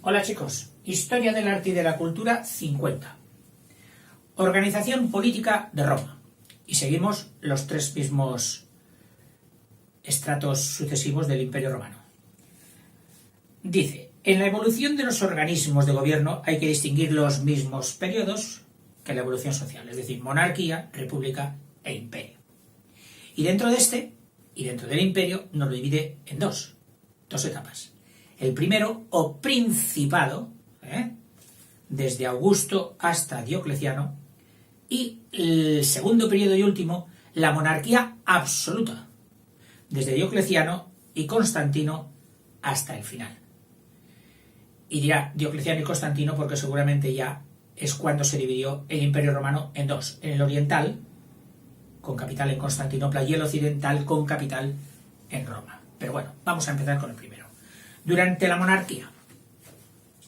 Hola chicos, Historia del arte y de la cultura 50. Organización política de Roma. Y seguimos los tres mismos estratos sucesivos del Imperio Romano. Dice, en la evolución de los organismos de gobierno hay que distinguir los mismos periodos que la evolución social, es decir, monarquía, república e imperio. Y dentro de este, y dentro del imperio, nos lo divide en dos etapas. El primero, o principado, desde Augusto hasta Diocleciano, y el segundo periodo y último, la monarquía absoluta, desde Diocleciano y Constantino hasta el final. Y dirá Diocleciano y Constantino porque seguramente ya es cuando se dividió el Imperio Romano en dos, en el oriental, con capital en Constantinopla, y el occidental, con capital en Roma. Pero bueno, vamos a empezar con el primero. Durante la monarquía,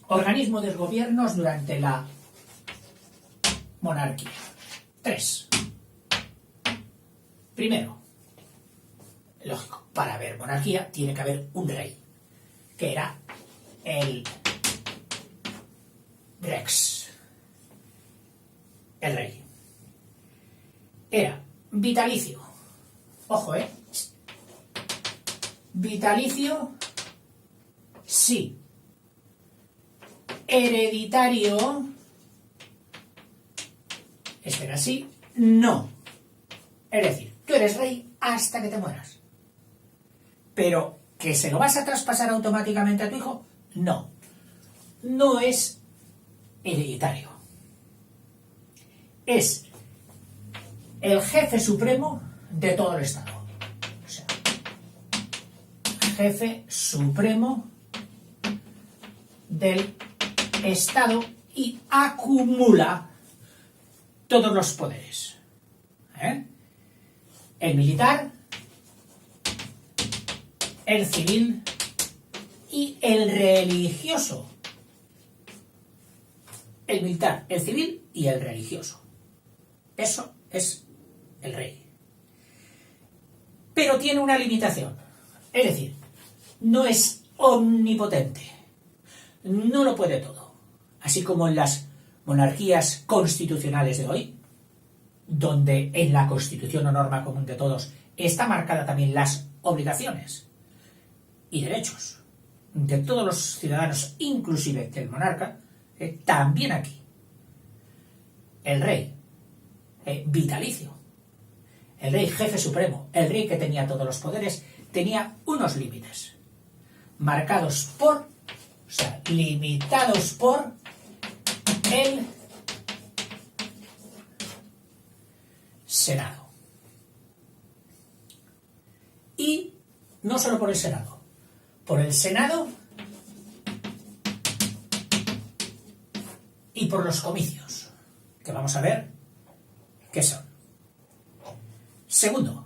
organismo de gobiernos durante la monarquía. 3. Primero, lógico, para haber monarquía tiene que haber un rey, que era el Rex, el rey. Era vitalicio, ojo, vitalicio, sí. Hereditario, este era así, no. Es decir, tú eres rey hasta que te mueras. Pero, ¿que se lo vas a traspasar automáticamente a tu hijo? No. No es hereditario. Es el jefe supremo de todo el Estado. O sea, jefe supremo del Estado y acumula todos los poderes. El militar, el civil y el religioso. El militar, el civil y el religioso. Eso es el rey. Pero tiene una limitación. Es decir, no es omnipotente. No lo puede todo. Así como en las monarquías constitucionales de hoy, donde en la Constitución o norma común de todos está marcada también las obligaciones y derechos de todos los ciudadanos, inclusive del monarca, también aquí. El rey vitalicio, el rey jefe supremo, el rey que tenía todos los poderes, tenía unos límites marcados por, o sea, limitados por el Senado. Y no solo por el Senado, por el Senado y por los comicios, que vamos a ver qué son. Segundo,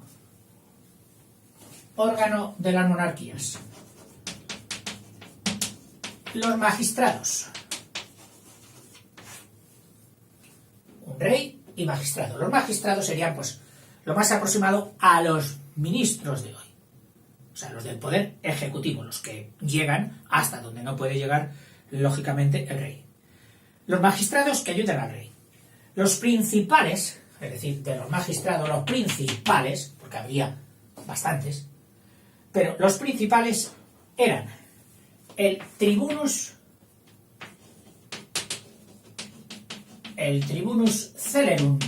órgano de las monarquías. Los magistrados. Un rey y magistrado. Los magistrados serían, pues, lo más aproximado a los ministros de hoy. O sea, los del poder ejecutivo, los que llegan hasta donde no puede llegar, lógicamente, el rey. Los magistrados que ayudan al rey. Los principales, es decir, de los magistrados, los principales, porque habría bastantes, pero los principales eran el tribunus celerum.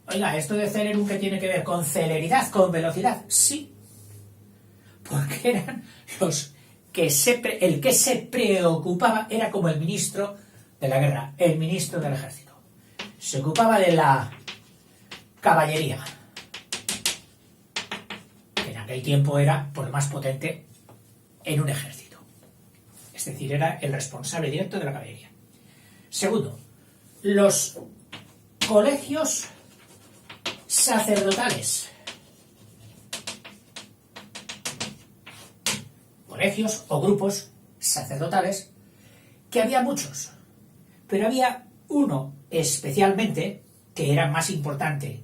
Oiga, esto de celerum, ¿qué tiene que ver? ¿Con celeridad, con velocidad? Sí, porque eran los que el que se preocupaba, era como el ministro de la guerra, el ministro del ejército. Se ocupaba de la caballería, que en aquel tiempo era por lo más potente en un ejército. Es decir, era el responsable directo de la caballería. Segundo, los colegios sacerdotales. Colegios o grupos sacerdotales, que había muchos, pero había uno especialmente que era más importante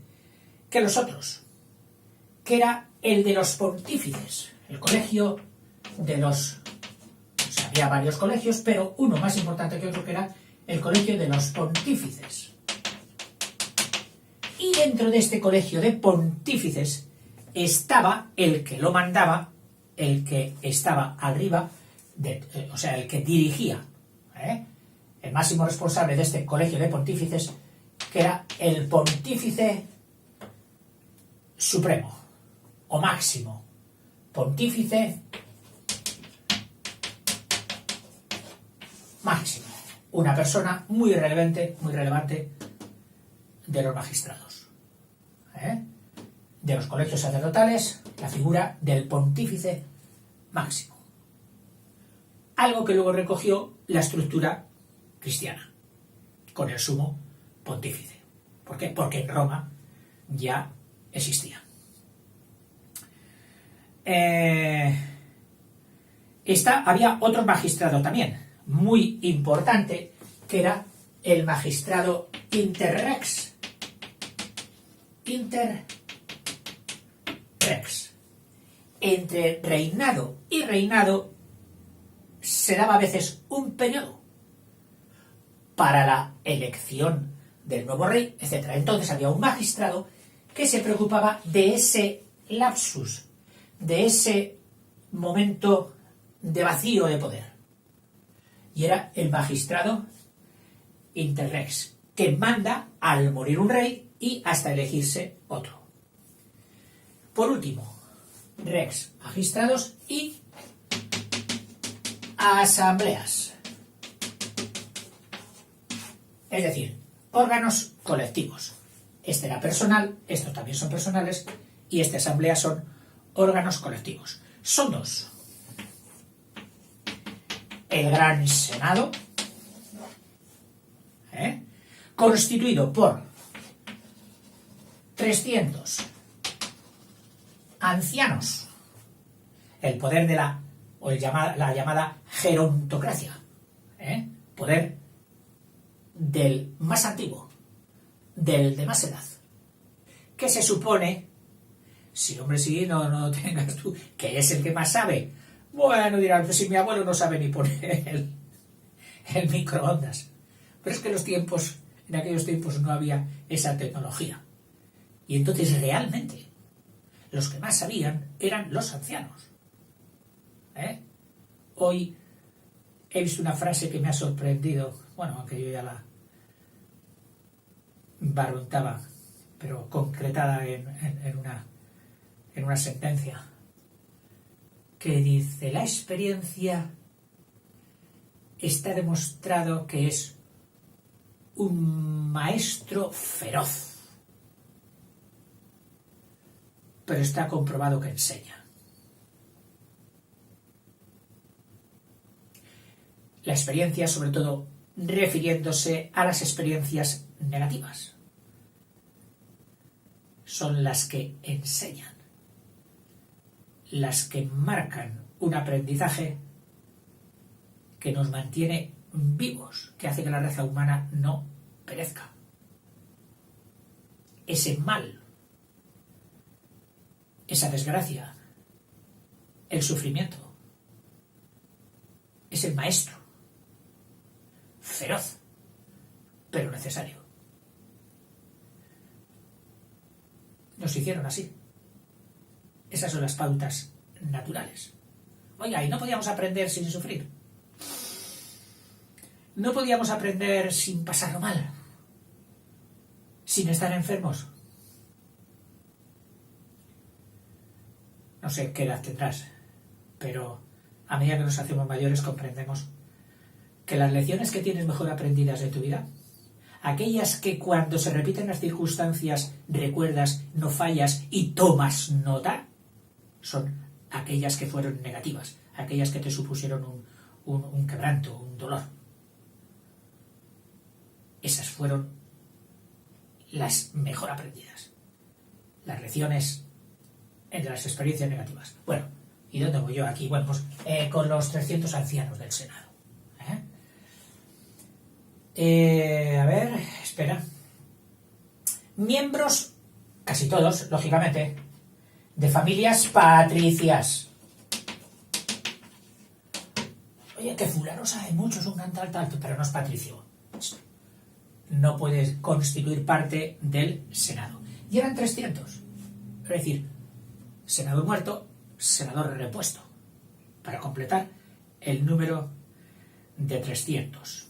que los otros, que era el de los pontífices, el colegio de los había varios colegios, pero uno más importante que otro, que era el colegio de los pontífices. Y dentro de este colegio de pontífices estaba el que lo mandaba, el que estaba arriba, o sea, el que dirigía, el máximo responsable de este colegio de pontífices, que era el pontífice supremo, o máximo, pontífice máximo, una persona muy relevante de los magistrados, de los colegios sacerdotales, la figura del pontífice máximo. Algo que luego recogió la estructura cristiana, con el sumo pontífice. ¿Por qué? Porque en Roma ya existía. Había otro magistrado también, muy importante, que era el magistrado interrex. Entre reinado y reinado se daba a veces un periodo para la elección del nuevo rey, etc. Entonces había un magistrado que se preocupaba de ese lapsus, de ese momento de vacío de poder. Y era el magistrado interrex, que manda al morir un rey y hasta elegirse otro. Por último, rex, magistrados y asambleas. Es decir, órganos colectivos. Este era personal, estos también son personales, y esta asamblea son órganos colectivos. Son dos. El Gran Senado, constituido por 300 ancianos, el poder de la llamada gerontocracia, poder del más antiguo, del de más edad, que se supone, si hombre sí, no tengas tú, que es el que más sabe. Bueno, dirán, pues si mi abuelo no sabe ni poner el microondas. Pero es que en aquellos tiempos no había esa tecnología. Y entonces realmente los que más sabían eran los ancianos. Hoy he visto una frase que me ha sorprendido, bueno, aunque yo ya la barruntaba, pero concretada en una sentencia, que dice: la experiencia está demostrado que es un maestro feroz, pero está comprobado que enseña. La experiencia, sobre todo, refiriéndose a las experiencias negativas, son las que enseñan, las que marcan un aprendizaje que nos mantiene vivos, que hace que la raza humana no perezca. Ese mal, esa desgracia, el sufrimiento, es el maestro, feroz, pero necesario. Nos hicieron así. Esas son las pautas naturales. Oiga, ¿y no podíamos aprender sin sufrir? ¿No podíamos aprender sin pasarlo mal? ¿Sin estar enfermos? No sé qué edad tendrás, pero a medida que nos hacemos mayores comprendemos que las lecciones que tienes mejor aprendidas de tu vida, aquellas que cuando se repiten las circunstancias recuerdas, no fallas y tomas nota, son aquellas que fueron negativas, aquellas que te supusieron un quebranto, un dolor. Esas fueron las mejor aprendidas, las lecciones entre las experiencias negativas. Bueno, ¿y dónde voy yo aquí? Bueno, pues con los 300 ancianos del Senado. A ver, espera. Miembros, casi todos, lógicamente, de familias patricias. Oye, que fulano sabe mucho, es un gran tal, pero no es patricio. No puede constituir parte del Senado. Y eran 300. Es decir, senador muerto, senador repuesto, para completar el número de 300.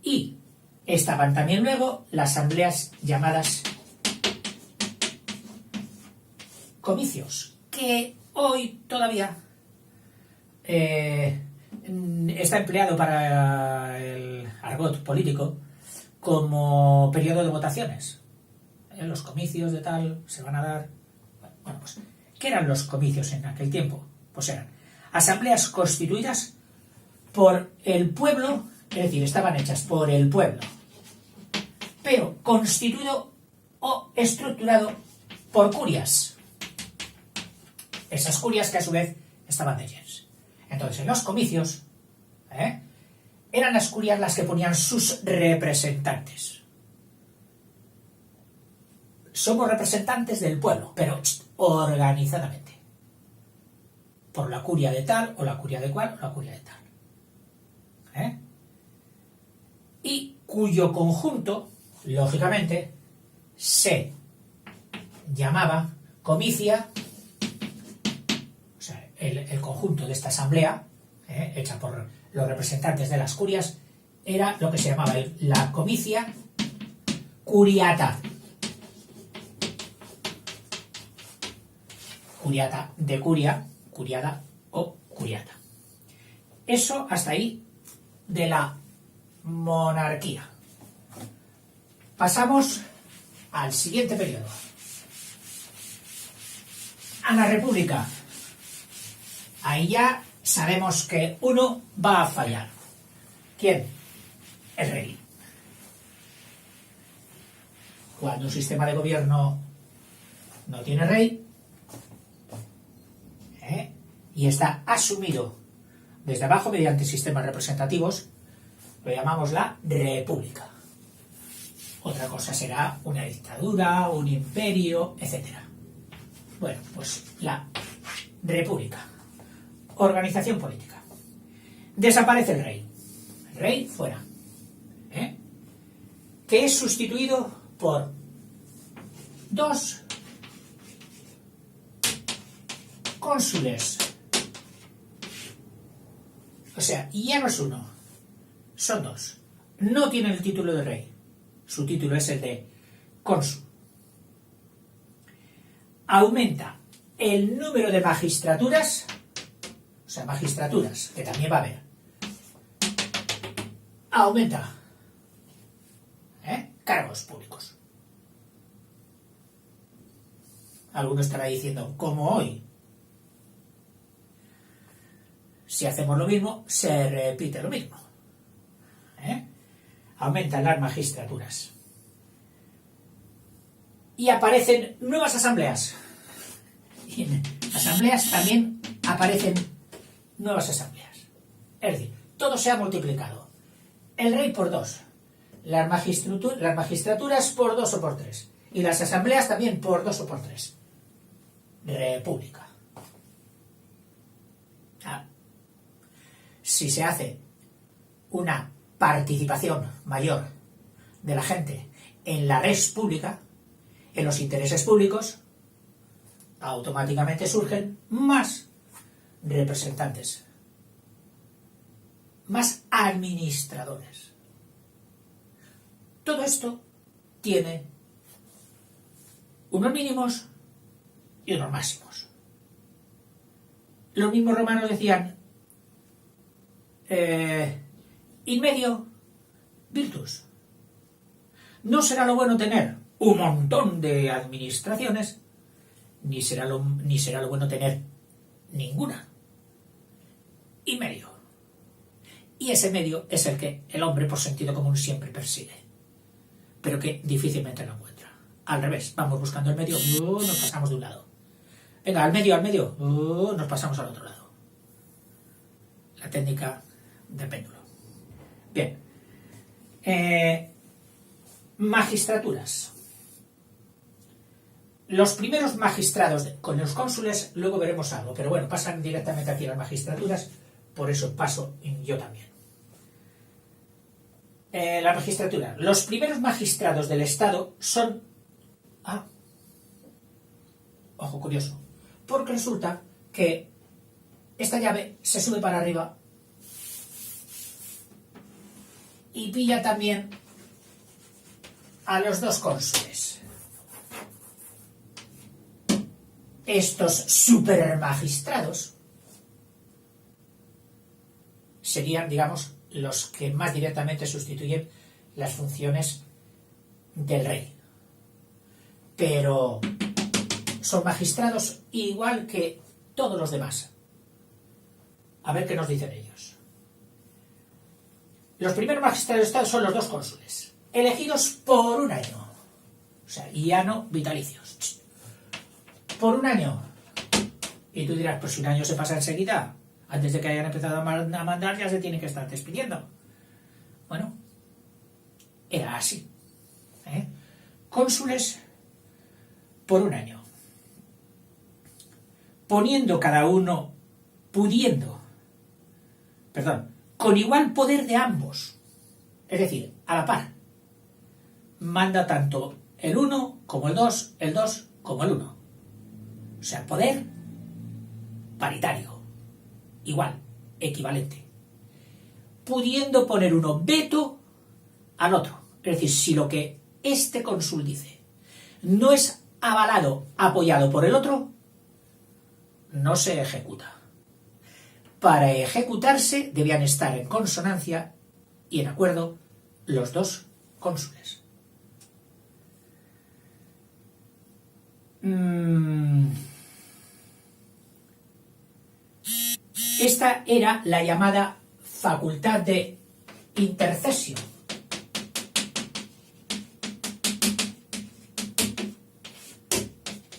Y estaban también luego las asambleas llamadas comicios, que hoy todavía está empleado para el argot político como periodo de votaciones. Los comicios de tal se van a dar. Bueno, pues, ¿qué eran los comicios en aquel tiempo? Pues eran asambleas constituidas por el pueblo, es decir, estaban hechas por el pueblo, pero constituido o estructurado por curias. Esas curias que a su vez estaban de gens. Entonces, en los comicios, eran las curias las que ponían sus representantes. Somos representantes del pueblo, pero organizadamente. Por la curia de tal, o la curia de cual, o la curia de tal. Y cuyo conjunto, lógicamente, se llamaba comicia, o sea, el conjunto de esta asamblea, hecha por los representantes de las curias, era lo que se llamaba la comicia curiata. Curiata de curia, curiada o curiata. Eso hasta ahí de la monarquía. Pasamos al siguiente periodo. A la república. Ahí ya sabemos que uno va a fallar. ¿Quién? El rey. Cuando un sistema de gobierno no tiene rey, y está asumido desde abajo mediante sistemas representativos, lo llamamos la república. Otra cosa será una dictadura, un imperio, etc. Bueno, pues la república. Organización política. Desaparece el rey. El rey fuera. Que es sustituido por 2 cónsules. O sea, ya no es uno, son 2. No tiene el título de rey. Su título es el de cónsul. Aumenta el número de magistraturas, o sea, magistraturas, que también va a haber. Aumenta cargos públicos. Alguno estará diciendo, como hoy. Si hacemos lo mismo, se repite lo mismo. Aumentan las magistraturas. Y aparecen nuevas asambleas. Y en asambleas también aparecen nuevas asambleas. Es decir, todo se ha multiplicado. El rey por 2. Las magistraturas por 2 o por 3. Y las asambleas también por 2 o por 3. República. Si se hace una participación mayor de la gente en la res pública, en los intereses públicos, automáticamente surgen más representantes, más administradores. Todo esto tiene unos mínimos y unos máximos. Los mismos romanos decían in medio virtus. No será lo bueno tener un montón de administraciones, ni será lo bueno tener ninguna. Y medio. Y ese medio es el que el hombre por sentido común siempre persigue, pero que difícilmente lo encuentra. Al revés, vamos buscando el medio, nos pasamos de un lado. Venga, al medio, nos pasamos al otro lado. La técnica de péndulo. Bien. Magistraturas. Los primeros magistrados con los cónsules, luego veremos algo, pero bueno, pasan directamente aquí a las magistraturas por eso paso yo también. La magistratura. Los primeros magistrados del Estado son... ojo curioso, porque resulta que esta llave se sube para arriba y pilla también a los dos cónsules. Estos supermagistrados serían, digamos, los que más directamente sustituyen las funciones del rey. Pero son magistrados igual que todos los demás. A ver qué nos dicen ellos. Los primeros magistrados del Estado son los dos cónsules, elegidos por un año. O sea, ya no vitalicios. Por un año. Y tú dirás, pues si un año se pasa enseguida, antes de que hayan empezado a mandar ya se tiene que estar despidiendo. Bueno, era así. Cónsules por un año. Con igual poder de ambos. Es decir, a la par. Manda tanto el 1 como el 2 como el 1. O sea, poder paritario. Igual, equivalente. Pudiendo poner uno veto al otro. Es decir, si lo que este cónsul dice no es avalado, apoyado por el otro, no se ejecuta. Para ejecutarse debían estar en consonancia y en acuerdo los dos cónsules. Esta era la llamada facultad de intercesio.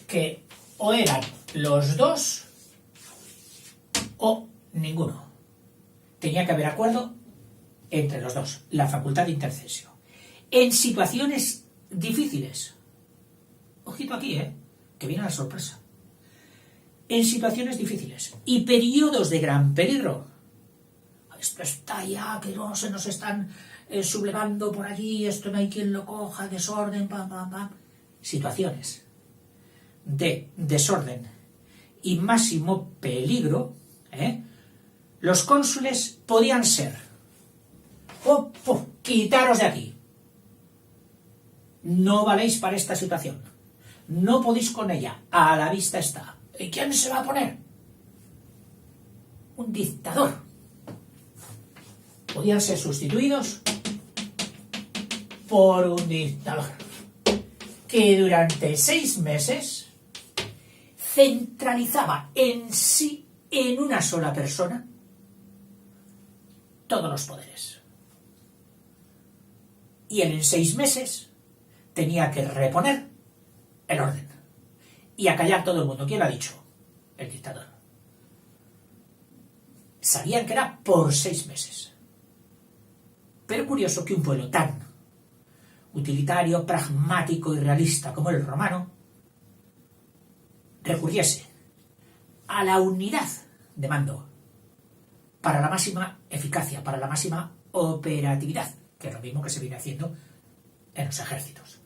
Que o eran los dos o ninguno. Tenía que haber acuerdo entre los dos. La facultad de intercesio. En situaciones difíciles. Ojito aquí, que viene la sorpresa. En situaciones difíciles y periodos de gran peligro. Esto está ya, que no se nos están sublevando por allí, esto no hay quien lo coja, desorden, pam, pam, pam. Situaciones de desorden y máximo peligro, los cónsules podían ser quitaros de aquí, no valéis para esta situación, no podéis con ella, a la vista está. ¿Y quién se va a poner? Un dictador. Podían ser sustituidos por un dictador que durante 6 meses centralizaba en sí, en una sola persona, todos los poderes. Y él en 6 meses tenía que reponer el orden y acallar todo el mundo. ¿Quién lo ha dicho? El dictador. Sabían que era por 6 meses. Pero curioso que un pueblo tan utilitario, pragmático y realista como el romano recurriese a la unidad de mando para la máxima eficacia, para la máxima operatividad, que es lo mismo que se viene haciendo en los ejércitos.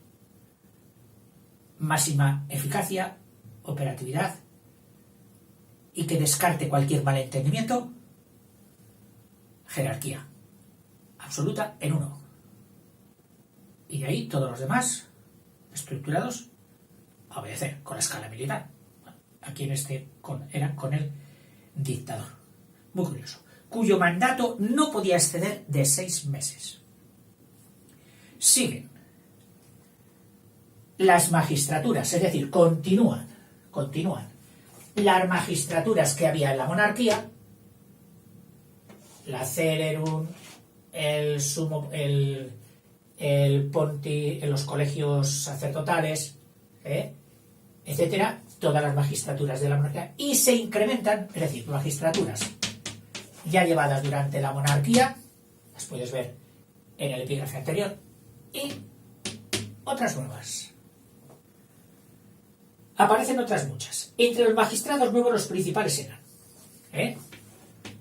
Máxima eficacia, operatividad, y que descarte cualquier malentendimiento, jerarquía absoluta en uno. Y de ahí todos los demás estructurados a obedecer con la escala militar. Aquí en este era con el dictador. Muy curioso. Cuyo mandato no podía exceder de 6 meses. Siguen las magistraturas, es decir, continúan las magistraturas que había en la monarquía, la Celerum, el Ponti, en los colegios sacerdotales, etcétera, todas las magistraturas de la monarquía, y se incrementan, es decir, magistraturas ya llevadas durante la monarquía, las puedes ver en el epígrafe anterior, y otras nuevas. Aparecen otras muchas. Entre los magistrados nuevos los principales eran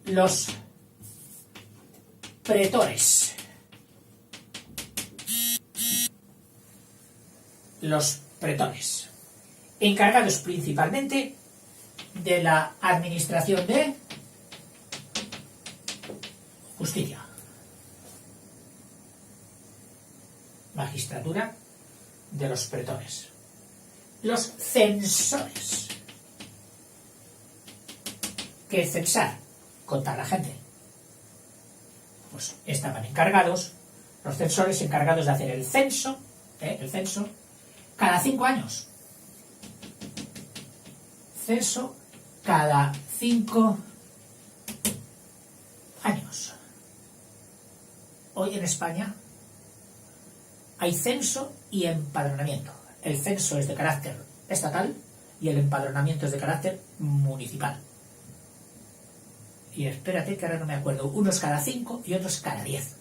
los pretores. Los pretores, encargados principalmente de la administración de justicia. Magistratura de los pretores. Los censores, que censar, contar la gente, pues estaban encargados, los censores encargados de hacer el censo cada 5 años. Censo cada 5 años. Hoy en España hay censo y empadronamiento. El censo es de carácter estatal y el empadronamiento es de carácter municipal. Y espérate que ahora no me acuerdo, unos cada 5 y otros cada 10.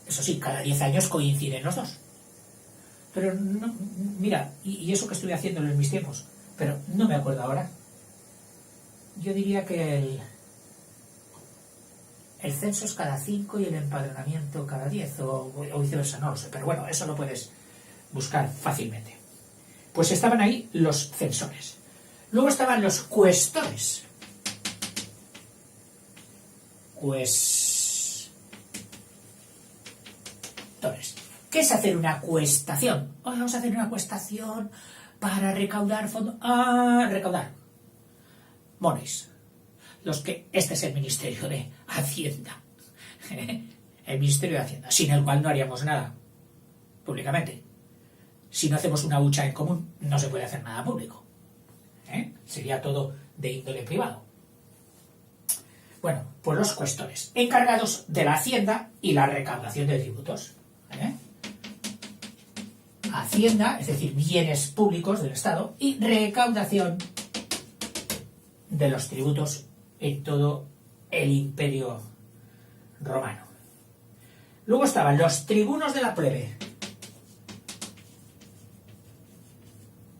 Eso sí, cada 10 años coinciden los dos. Pero no, mira, y eso que estuve haciéndolo en mis tiempos, pero no me acuerdo ahora. Yo diría que el censo es cada 5 y el empadronamiento cada 10, o viceversa, no lo sé, pero bueno, eso lo puedes buscar fácilmente. Pues estaban ahí los censores. Luego estaban los cuestores. ¿Qué es hacer una cuestación? Vamos a hacer una cuestación para recaudar fondos. Recaudar mones. Este es el Ministerio de Hacienda. El Ministerio de Hacienda, sin el cual no haríamos nada públicamente. Si no hacemos una hucha en común, no se puede hacer nada público. Sería todo de índole privado. Bueno, pues los cuestores, encargados de la hacienda y la recaudación de tributos. Hacienda, es decir, bienes públicos del Estado, y recaudación de los tributos en todo el Imperio Romano. Luego estaban los tribunos de la plebe.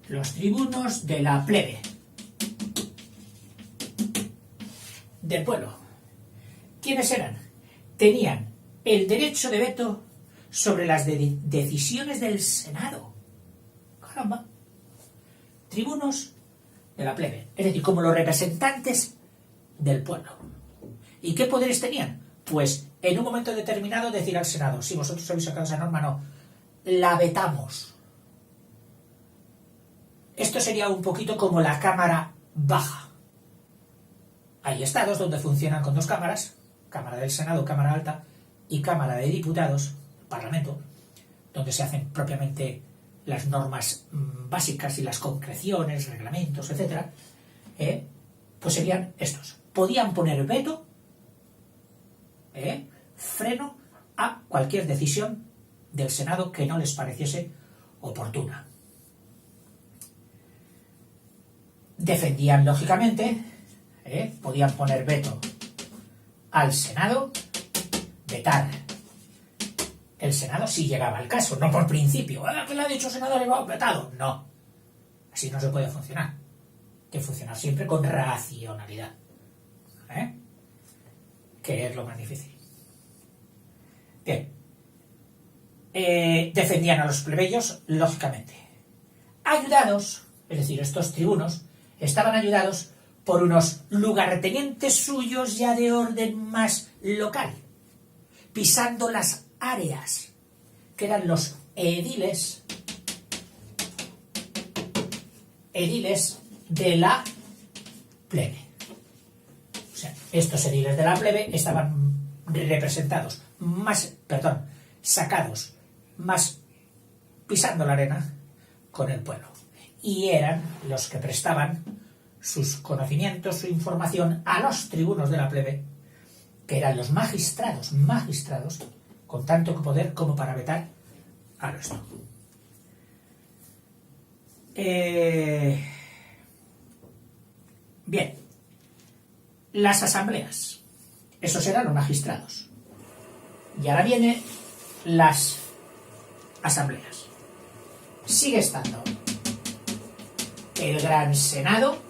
Los tribunos de la plebe. Del pueblo. ¿Quiénes eran? Tenían el derecho de veto sobre las decisiones del Senado. Caramba. Tribunos de la plebe. Es decir, como los representantes del pueblo. ¿Y qué poderes tenían? Pues en un momento determinado decir al Senado, si vosotros habéis sacado esa norma, no, la vetamos. Esto sería un poquito como la Cámara Baja. Hay estados donde funcionan con 2 cámaras, Cámara del Senado, Cámara Alta, y Cámara de Diputados, Parlamento, donde se hacen propiamente las normas básicas y las concreciones, reglamentos, etc. Pues serían estos. Podían poner veto, freno a cualquier decisión del Senado que no les pareciese oportuna. Defendían, lógicamente, podían poner veto al Senado, vetar el Senado si llegaba al caso, no por principio. ¿Qué le ha dicho el Senado? Le va vetado. No. Así no se puede funcionar. Hay que funcionar siempre con racionalidad. Que es lo más difícil. Bien. Defendían a los plebeyos, lógicamente. Ayudados, es decir, estos tribunos, estaban ayudados por unos lugartenientes suyos ya de orden más local, pisando las áreas, que eran los ediles de la plebe. O sea, estos ediles de la plebe estaban representados, sacados, más pisando la arena con el pueblo. Y eran los que prestaban sus conocimientos, su información a los tribunos de la plebe, que eran los magistrados, con tanto poder como para vetar a nuestro. Bien, las asambleas, esos eran los magistrados. Y ahora vienen las asambleas. Sigue estando el Gran Senado,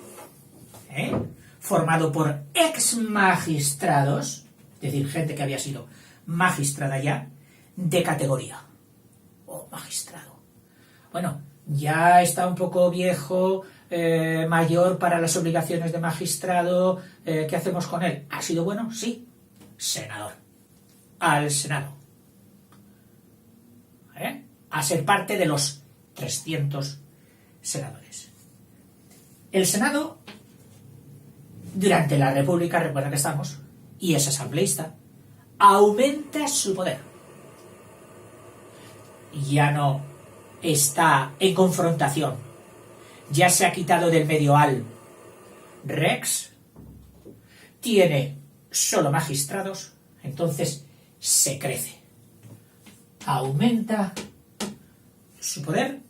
formado por ex magistrados, es decir, gente que había sido magistrada ya de categoría. O magistrado. Bueno, ya está un poco viejo, mayor para las obligaciones de magistrado. ¿Qué hacemos con él? ¿Ha sido bueno? Sí. Senador. Al Senado. A ser parte de los 300 senadores. El Senado, durante la República, recuerda que estamos, y es asambleísta, aumenta su poder. Ya no está en confrontación, ya se ha quitado del medio al Rex, tiene solo magistrados, entonces se crece, aumenta su poder,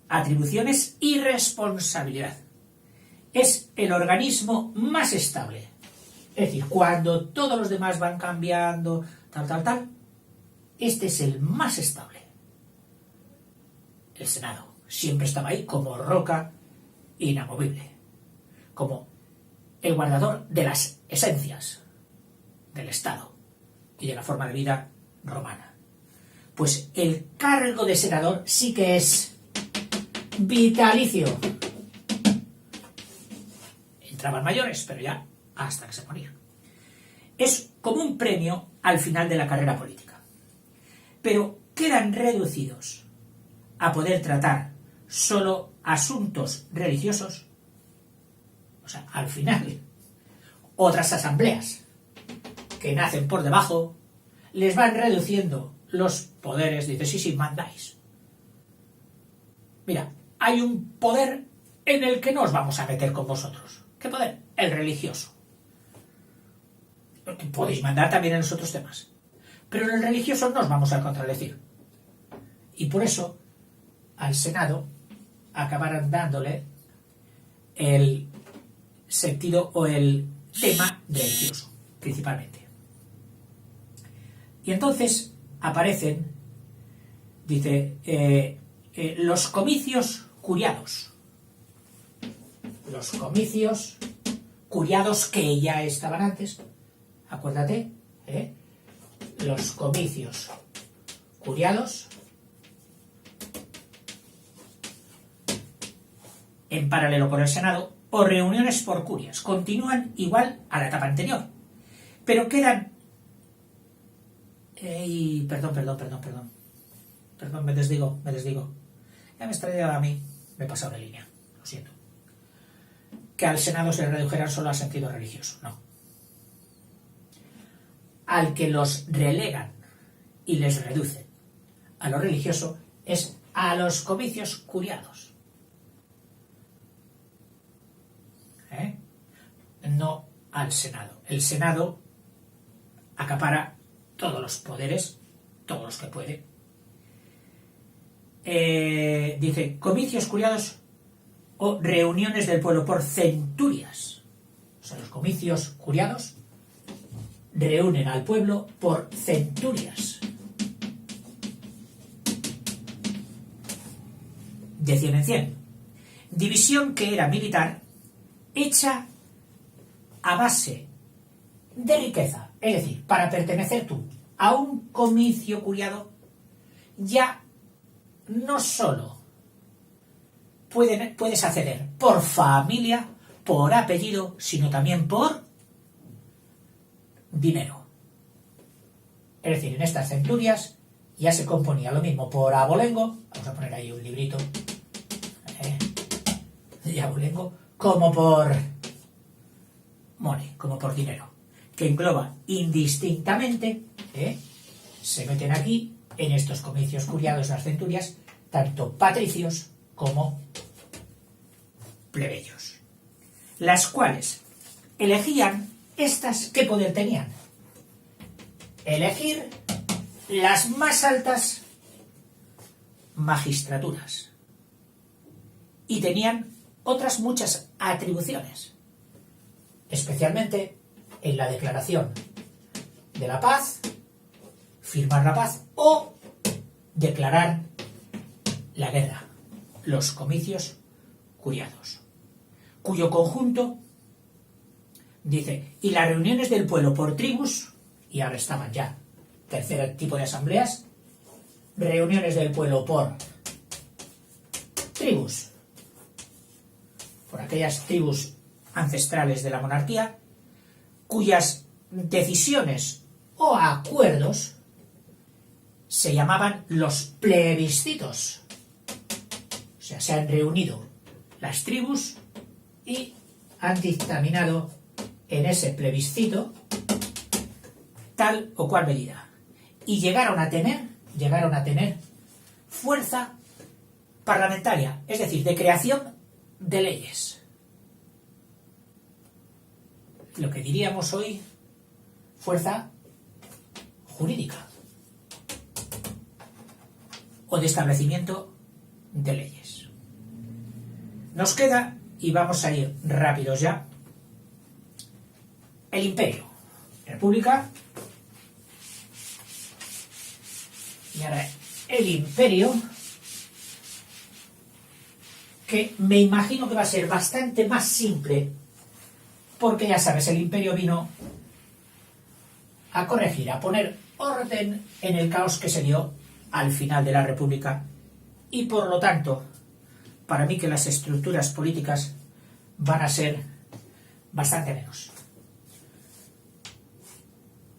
atribuciones y responsabilidad. Es el organismo más estable. Es decir, cuando todos los demás van cambiando, tal, este es el más estable. El Senado siempre estaba ahí como roca inamovible, como el guardador de las esencias del Estado y de la forma de vida romana. Pues el cargo de senador sí que es vitalicio. Entraban mayores, pero ya hasta que se morían. Es como un premio al final de la carrera política. Pero quedan reducidos a poder tratar solo asuntos religiosos. O sea, al final, otras asambleas que nacen por debajo les van reduciendo los poderes. Dice, sí, mandáis. Mira, hay un poder en el que no os vamos a meter con vosotros. ¿Qué poder? El religioso. Podéis mandar también en los otros temas. Pero en el religioso no os vamos a contradecir. Y por eso, al Senado acabarán dándole el sentido o el tema religioso, principalmente. Y entonces aparecen, dice, los comicios curiados. Los comicios curiados que ya estaban antes, acuérdate, los comicios curiados en paralelo con el Senado, o reuniones por curias, continúan igual a la etapa anterior, pero quedan... Perdón, me desdigo. Ya me extrañaba a mí, me he pasado de línea, lo siento. Que al Senado se le redujeran solo al sentido religioso, no. Al que los relegan y les reducen a lo religioso es a los comicios curiados. No al Senado. El Senado acapara todos los poderes, todos los que puede. Dice, comicios curiados o reuniones del pueblo por centurias. O sea, los comicios curiados reúnen al pueblo por centurias. De 100 en 100. División que era militar, hecha a base de riqueza. Es decir, para pertenecer tú a un comicio curiado, ya no solo puedes acceder por familia, por apellido, sino también por dinero. Es decir, en estas centurias ya se componía lo mismo por abolengo, vamos a poner ahí un librito de abolengo, como por money, como por dinero, que engloba indistintamente, se meten aquí, en estos comicios curiados, las centurias, tanto patricios como plebeyos, las cuales elegían estas. ¿Qué poder tenían? Elegir las más altas magistraturas, y tenían otras muchas atribuciones, especialmente en la declaración de la paz, firmar la paz o declarar la guerra, los comicios curiados, cuyo conjunto, dice, y las reuniones del pueblo por tribus, y ahora estaban ya Tercer tipo de asambleas, reuniones del pueblo por tribus, por aquellas tribus ancestrales de la monarquía, cuyas decisiones o acuerdos se llamaban los plebiscitos. O sea, se han reunido las tribus y han dictaminado en ese plebiscito tal o cual medida. Y llegaron a tener fuerza parlamentaria, es decir, de creación de leyes. Lo que diríamos hoy, fuerza jurídica o de establecimiento de leyes. Nos queda, y vamos a ir rápidos ya, el imperio, república, y ahora el imperio, que me imagino que va a ser bastante más simple, porque ya sabes, el imperio vino a corregir, a poner orden en el caos que se dio al final de la república, y por lo tanto, para mí que las estructuras políticas van a ser bastante menos.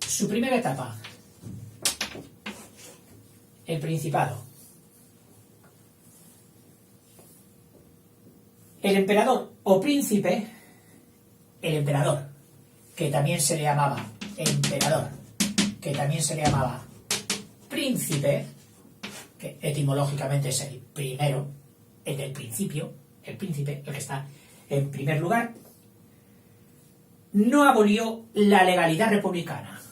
Su primera etapa, el Principado. El emperador o príncipe, el emperador, que también se le llamaba emperador, que también se le llamaba príncipe, que etimológicamente es el primero, el del principio, el príncipe, el que está en primer lugar, no abolió la legalidad republicana.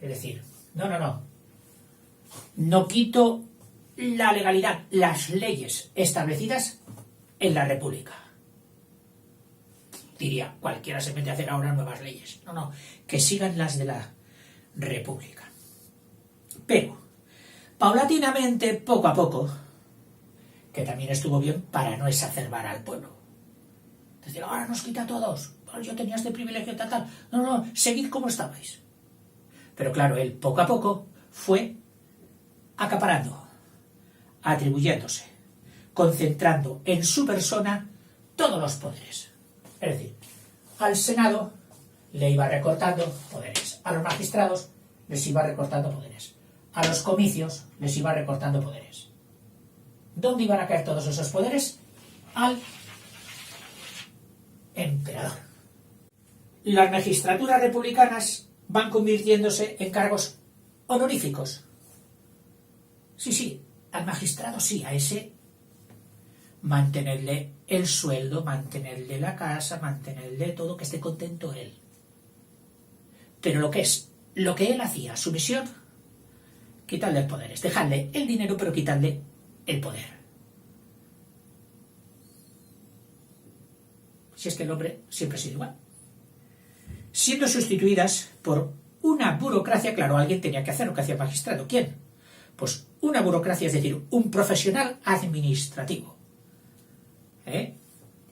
Es decir, no quito la legalidad, las leyes establecidas en la república. Diría, cualquiera se mete a hacer ahora nuevas leyes. No, que sigan las de la república. Pero, paulatinamente, poco a poco, que también estuvo bien para no exacerbar al pueblo. Es decir, ahora nos quita a todos. Yo tenía este privilegio tal. No, seguid como estabais. Pero claro, él poco a poco fue acaparando, atribuyéndose, concentrando en su persona todos los poderes. Es decir, al Senado le iba recortando poderes, a los magistrados les iba recortando poderes, a los comicios les iba recortando poderes. ¿Dónde iban a caer todos esos poderes? Al emperador. Las magistraturas republicanas van convirtiéndose en cargos honoríficos. Sí, al magistrado sí, a ese mantenerle el sueldo, mantenerle la casa, mantenerle todo, que esté contento él. Pero lo que él hacía, su misión, quitarle poderes, dejarle el dinero, pero quitarle el poder. Si es que el hombre siempre ha sido igual. Siendo sustituidas por una burocracia, claro, alguien tenía que hacer lo que hacía el magistrado. ¿Quién? Pues una burocracia, es decir, un profesional administrativo.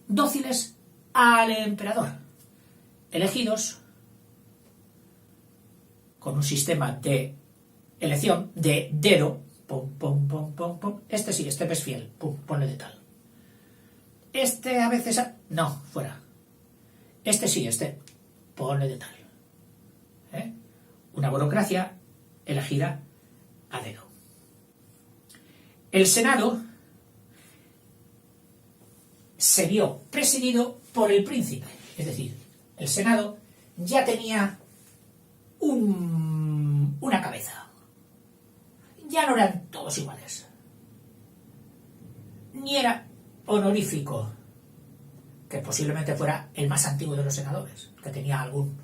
Dóciles al emperador, elegidos con un sistema de elección de dedo, este sí, este es fiel, ponle de tal. Este a veces, no, fuera. Este sí, ponle de tal. Una burocracia elegida a dedo. El Senado se vio presidido por el príncipe, es decir, el Senado ya tenía una cabeza. Ya no eran todos iguales. Ni era honorífico, que posiblemente fuera el más antiguo de los senadores, que tenía algún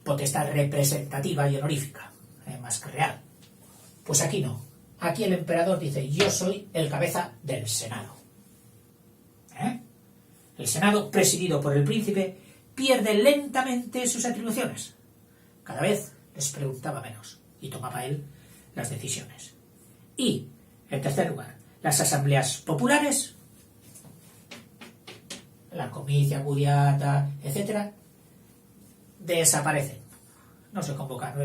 potestad representativa y honorífica, más que real. Pues aquí no. Aquí el emperador dice, yo soy el cabeza del Senado. El Senado, presidido por el príncipe, pierde lentamente sus atribuciones. Cada vez les preguntaba menos y tomaba él las decisiones. Y, en tercer lugar, las asambleas populares, la comicia, curiata, etc., desaparecen. no se convoca,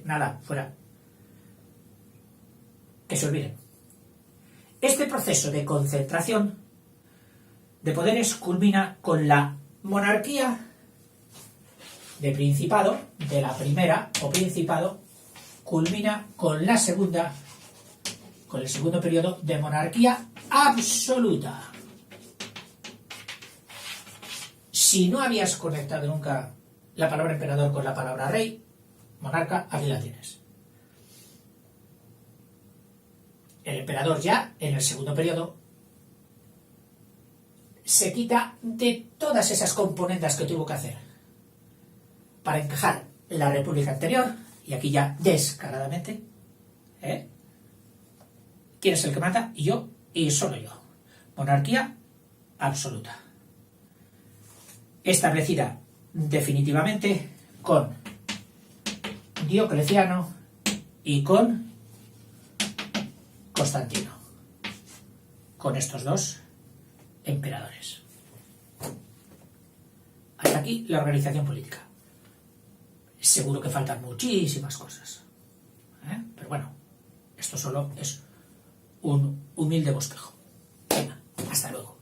nada, fuera. Que se olviden. Este proceso de concentración de poderes culmina con la monarquía de Principado, de la primera, o Principado, culmina con la segunda, con el segundo periodo de monarquía absoluta. Si no habías conectado nunca la palabra emperador con la palabra rey, monarca, aquí la tienes. El emperador ya, en el segundo periodo, se quita de todas esas componentes que tuvo que hacer para encajar la república anterior, y aquí ya descaradamente, ¿quién es el que manda? Yo y solo yo. Monarquía absoluta. Establecida definitivamente con Diocleciano y con Constantino. Con estos dos emperadores. Hasta aquí la organización política. Seguro que faltan muchísimas cosas. Pero bueno, esto solo es un humilde bosquejo. Venga, hasta luego.